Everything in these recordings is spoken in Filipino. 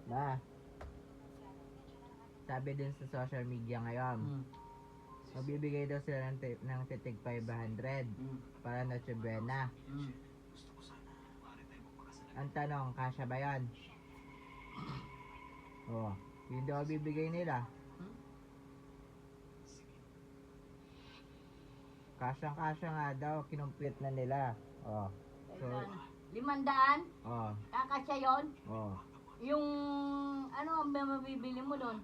Na, sabi din sa social media ngayon, magbibigay daw sila ng titig 500 para Noche Buena. Ang tanong, kasya ba yan? Oh, yun daw bibigay nila. Kasyang-kasya nga daw, kinumpute na nila. Oh. So, 500? oh, Kakasya yun? oh. Yung, ano ang mabibili mo doon?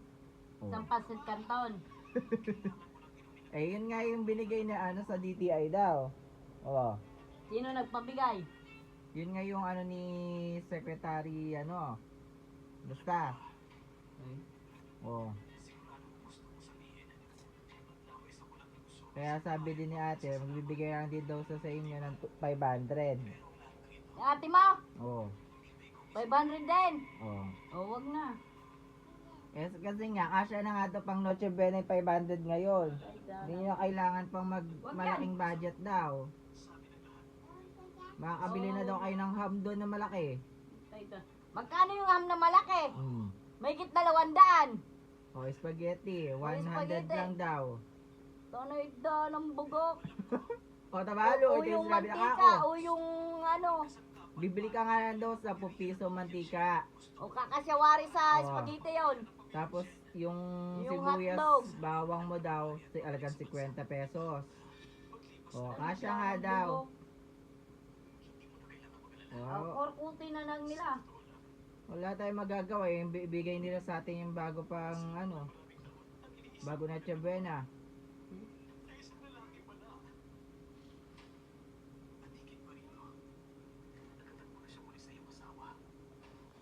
Oh. Isang pasit kanton. Eh, yun nga yung binigay na ano sa DTI daw. Oh. Sino nagpabigay? Yun nga yung ano ni Secretary, ano. Basta. Oh. Kaya sabi din ni ate, magbibigay lang din daw sa inyo ng 500. Yung ate mo? Oh. 500 din. Oh. O, wag na. Yes, kasi nga, kasya na nga daw pang Noche Buena yung 500 ngayon. Hindi nyo kailangan pang malaking budget daw. Makakabili na daw kayo ng ham doon na malaki. Magkano yung ham na malaki? May git na 200. O, spaghetti. 100 spaghetti. lang daw. Tanay da ng bugok. O, tabalo. O Ito yung yung sinabi na mantika. ako. O yung ano. Bibili ka nga lang daw sa piso mantika. O kakasyawari sa Oh. spaghetti yon. Tapos, yung Yung sibuyas, hotdog. bawang mo daw, alagang 50 pesos. O, kasya nga daw. Ang O, korkuti na lang nila. wala tayong magagawa eh. Ibigay nila sa atin yung bago pang ano. Bago na Noche Buena.